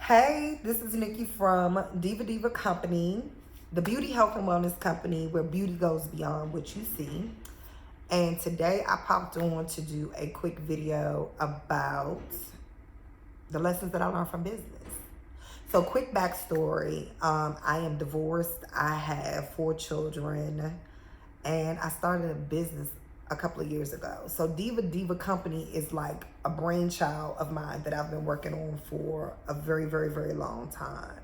Hey, this is Nikki from Diva Diva Company, the beauty, health, and wellness company where beauty goes beyond what you see. And today I popped on to do a quick video about the lessons that I learned from business. So, quick backstory, I am divorced. I have 4 children, and I started a business a couple of years ago. So Diva Diva Company is like a brainchild of mine that I've been working on for a very, very, very long time.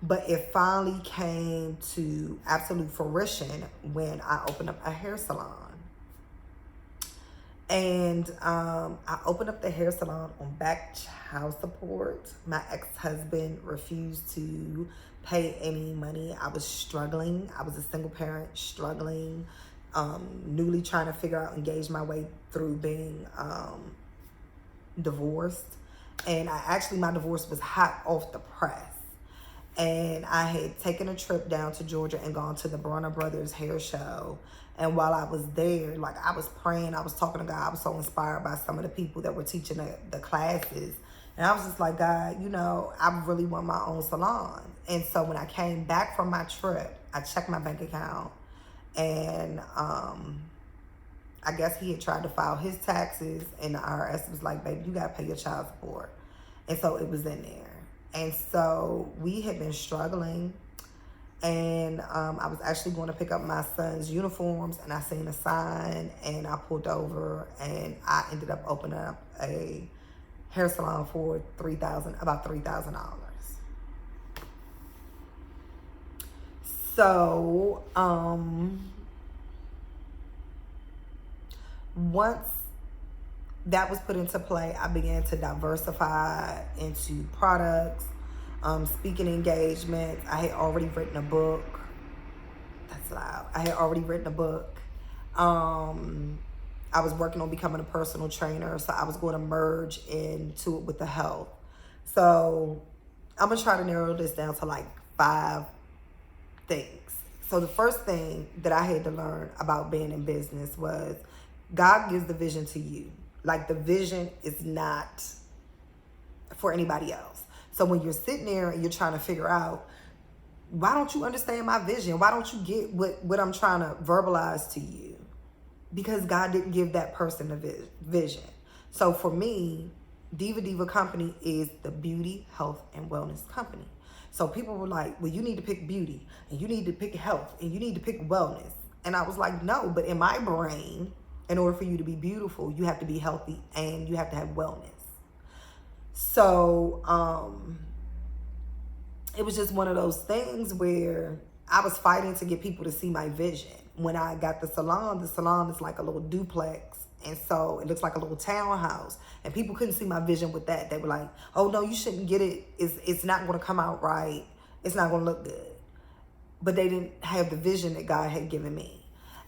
But it finally came to absolute fruition when I opened up a hair salon. And I opened up the hair salon on back child support. My ex-husband refused to pay any money. I was struggling. I was a single parent struggling. Newly trying to figure out, engage my way through being divorced. And my divorce was hot off the press. And I had taken a trip down to Georgia and gone to the Bronner Brothers hair show. And while I was there, like I was praying, I was talking to God. I was so inspired by some of the people that were teaching the classes. And I was just like, God, I really want my own salon. And so when I came back from my trip, I checked my bank account. And I guess he had tried to file his taxes, and the IRS was like, baby, you got to pay your child support. And so it was in there. And so we had been struggling. And I was actually going to pick up my son's uniforms, and I seen a sign, and I pulled over, and I ended up opening up a hair salon for about $3,000. So, once that was put into play, I began to diversify into products, speaking engagements. I had already written a book. That's loud. I had already written a book. I was working on becoming a personal trainer, so I was going to merge into it with the health. So I'm going to try to narrow this down to like 5 things. So the first thing that I had to learn about being in business was God gives the vision to you. Like, the vision is not for anybody else. So when you're sitting there and you're trying to figure out, why don't you understand my vision? Why don't you get what I'm trying to verbalize to you? Because God didn't give that person a vision. So for me, Diva Diva Company is the beauty, health, and wellness company. So people were like, well, you need to pick beauty, and you need to pick health, and you need to pick wellness. And I was like, no, but in my brain, in order for you to be beautiful, you have to be healthy and you have to have wellness. So it was just one of those things where I was fighting to get people to see my vision. When I got the salon is like a little duplex. And so it looks like a little townhouse. And people couldn't see my vision with that. They were like, oh, no, you shouldn't get it. It's not going to come out right. It's not going to look good. But they didn't have the vision that God had given me.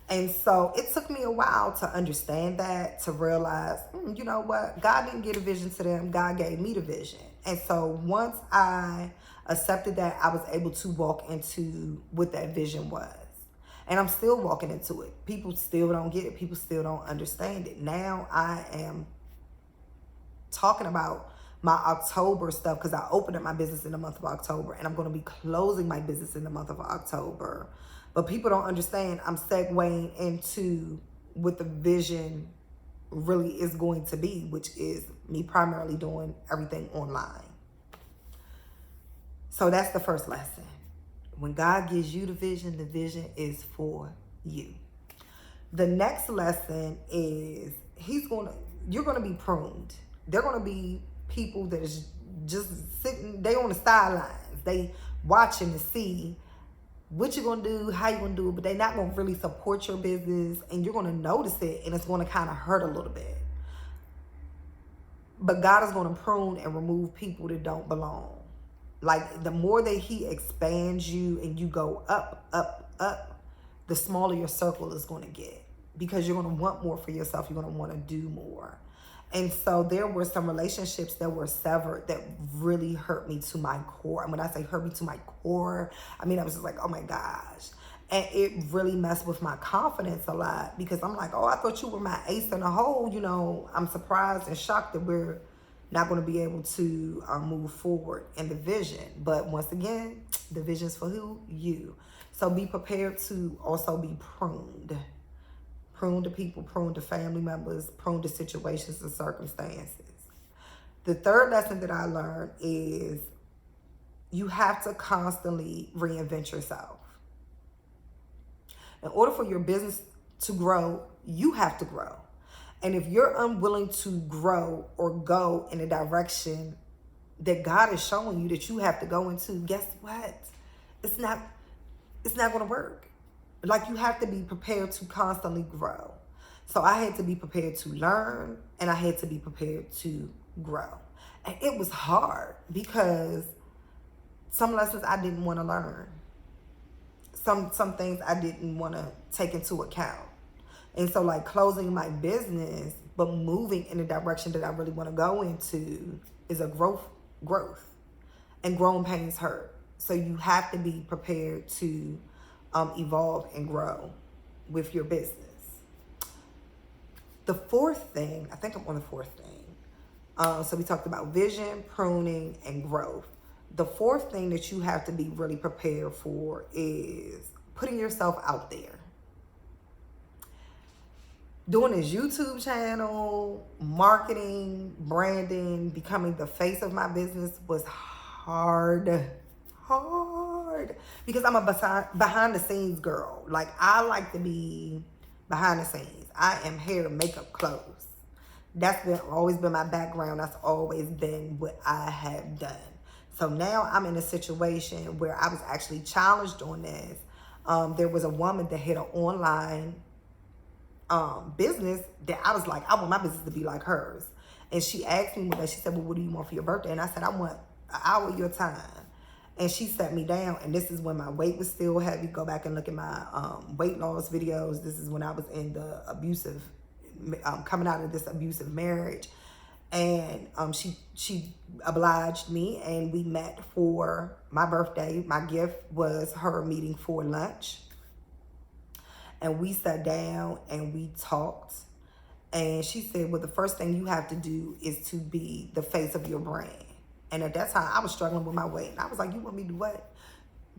And so it took me a while to understand that, to realize, you know what? God didn't give a vision to them. God gave me the vision. And so once I accepted that, I was able to walk into what that vision was. And I'm still walking into it. People still don't get it. People still don't understand it. Now I am talking about my October stuff, because I opened up my business in the month of October, and I'm going to be closing my business in the month of October. But people don't understand, I'm segueing into what the vision really is going to be, which is me primarily doing everything online. So that's the first lesson. When God gives you the vision is for you. The next lesson is you're going to be pruned. They're going to be people that is just sitting, they on the sidelines. They watching to see what you're going to do, how you're going to do it, but they're not going to really support your business, and you're going to notice it, and it's going to kind of hurt a little bit. But God is going to prune and remove people that don't belong. Like, the more that he expands you and you go up, up, up, the smaller your circle is going to get, because you're going to want more for yourself. You're going to want to do more. And so there were some relationships that were severed that really hurt me to my core. And when I say hurt me to my core, I mean, I was just like, oh my gosh. And it really messed with my confidence a lot, because I'm like, oh, I thought you were my ace in the hole. I'm surprised and shocked that we're not going to be able to move forward in the vision. But once again, the vision's for who? You. So be prepared to also be pruned. Pruned to people, pruned to family members, pruned to situations and circumstances. The third lesson that I learned is you have to constantly reinvent yourself. In order for your business to grow, you have to grow. And if you're unwilling to grow or go in a direction that God is showing you that you have to go into, guess what? It's not going to work. Like, you have to be prepared to constantly grow. So I had to be prepared to learn, and I had to be prepared to grow. And it was hard because some lessons I didn't want to learn. Some things I didn't want to take into account. And so, like, closing my business, but moving in the direction that I really want to go into is a growth. And growing pains hurt. So you have to be prepared to evolve and grow with your business. The fourth thing, I think I'm on the fourth thing. So we talked about vision, pruning, and growth. The fourth thing that you have to be really prepared for is putting yourself out there. Doing this YouTube channel, marketing, branding, becoming the face of my business was hard. Because I'm a behind the scenes girl. Like, I like to be behind the scenes. I am hair, makeup, clothes. That's always been my background. That's always been what I have done. So now I'm in a situation where I was actually challenged on this. There was a woman that had an online business that I was like, I want my business to be like hers. And she asked me one day, she said, well, what do you want for your birthday? And I said, I want an hour of your time. And she sat me down, and this is when my weight was still heavy. Go back and look at my weight loss videos. This is when I was in the abusive, coming out of this abusive marriage. And she obliged me, and we met for my birthday. My gift was her meeting for lunch. And we sat down and we talked. And she said, well, the first thing you have to do is to be the face of your brand. And at that time, I was struggling with my weight. And I was like, you want me to do what?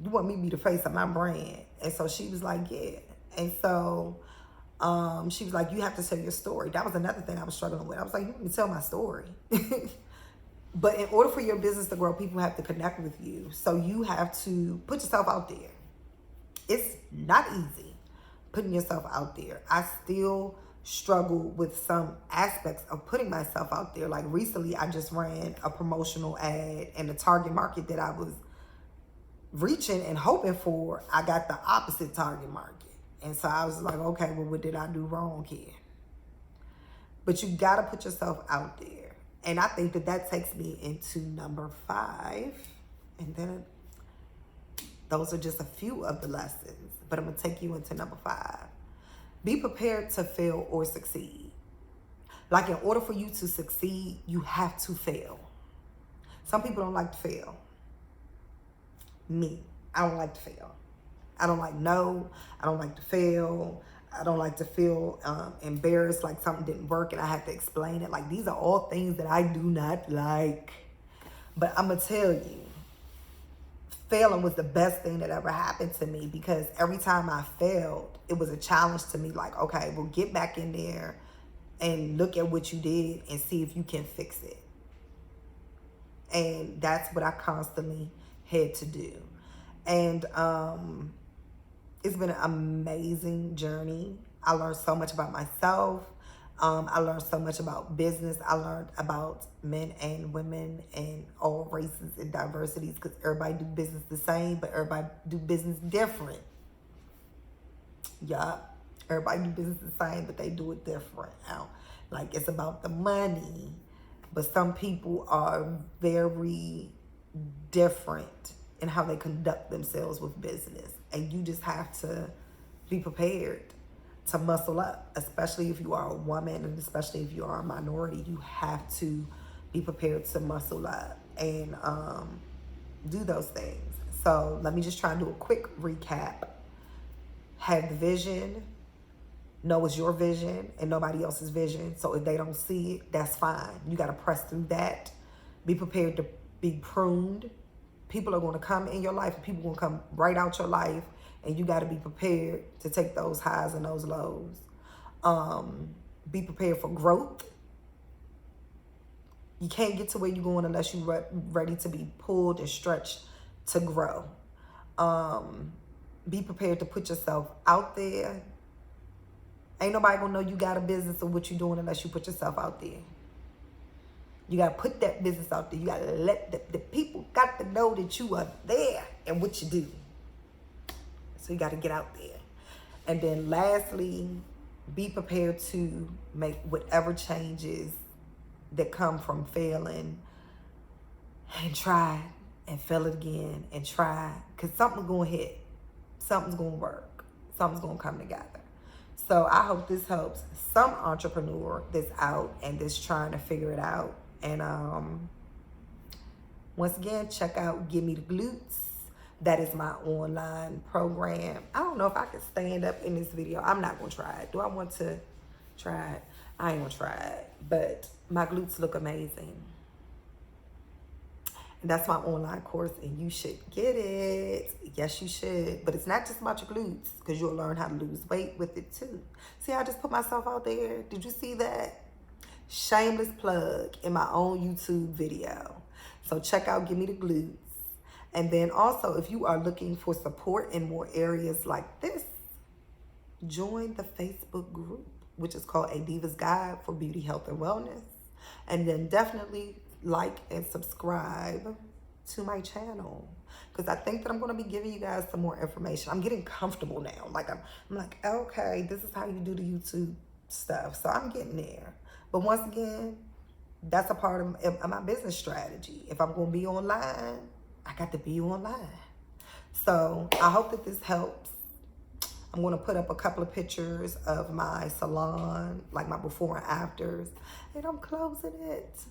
You want me to be the face of my brand? And so she was like, yeah. And so she was like, you have to tell your story. That was another thing I was struggling with. I was like, you want me to tell my story? But in order for your business to grow, people have to connect with you. So you have to put yourself out there. It's not easy putting yourself out there. I still struggle with some aspects of putting myself out there. Like, recently, I just ran a promotional ad, and the target market that I was reaching and hoping for, I got the opposite target market. And so I was like, okay, well, what did I do wrong here? But you got to put yourself out there. And I think that takes me into number 5. And then those are just a few of the lessons. But I'm going to take you into number 5. Be prepared to fail or succeed. Like, in order for you to succeed, you have to fail. Some people don't like to fail. Me, I don't like to fail. I don't like no. I don't like to fail. I don't like to feel embarrassed, like something didn't work and I have to explain it. Like, these are all things that I do not like. But I'm going to tell you, failing was the best thing that ever happened to me, because every time I failed, it was a challenge to me. Like, okay, well, get back in there and look at what you did and see if you can fix it. And that's what I constantly had to do. And it's been an amazing journey. I learned so much about myself. I learned so much about business. I learned about men and women and all races and diversities, because everybody do business the same, but everybody do business different. Yeah, everybody do business the same, but they do it different. Like, it's about the money, but some people are very different in how they conduct themselves with business, and you just have to be prepared to muscle up, especially if you are a woman, and especially if you are a minority. You have to be prepared to muscle up and do those things. So let me just try and do a quick recap. Have the vision, Know it's your vision and nobody else's vision. So if they don't see it, that's fine. You got to press through that. Be prepared to be pruned. People are going to come in your life, and people are going to come right out your life, and you got to be prepared to take those highs and those lows. Be prepared for growth. You can't get to where you're going unless you're ready to be pulled and stretched to grow. Be prepared to put yourself out there. Ain't nobody gonna know you got a business or what you're doing unless you put yourself out there. You gotta put that business out there. You gotta let the people got to know that you are there and what you do. So you gotta get out there. And then lastly, be prepared to make whatever changes that come from failing, and try and fail it again and try, because something's gonna hit, something's gonna work, something's gonna come together. So I hope this helps some entrepreneur that's out and that's trying to figure it out. And once again, check out Gimme Da Glutes. That is my online program. I don't know if I can stand up in this video. I'm not gonna try it. Do I want to try it? I ain't gonna try it, but my glutes look amazing. And that's my online course, and you should get it. Yes, you should. But it's not just about your glutes, because you'll learn how to lose weight with it too. See, I just put myself out there. Did you see that? Shameless plug in my own YouTube video. So check out Gimme Da Glutes. And then also, if you are looking for support in more areas like this, join the Facebook group, which is called A Diva's Guide for Beauty, Health, and Wellness. And then definitely like and subscribe to my channel, because I think that I'm going to be giving you guys some more information. I'm getting comfortable now. Like I'm like, okay, this is how you do the YouTube stuff. So I'm getting there. But once again, that's a part of my business strategy. If I'm going to be online, I got to be online. So I hope that this helps. I'm going to put up a couple of pictures of my salon, like my before and afters, and I'm closing it.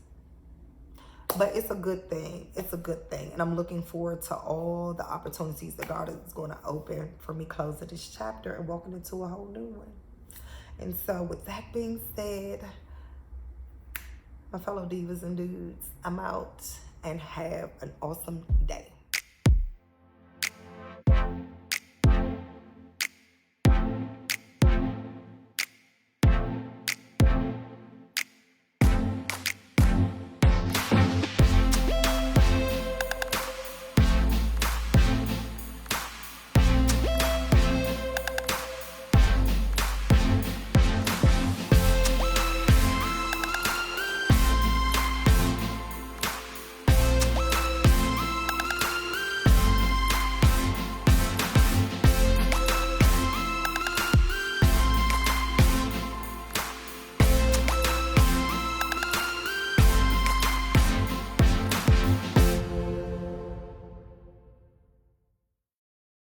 But it's a good thing. It's a good thing. And I'm looking forward to all the opportunities that God is going to open for me closing this chapter and walking into a whole new one. And so with that being said, my fellow divas and dudes, I'm out, and have an awesome day.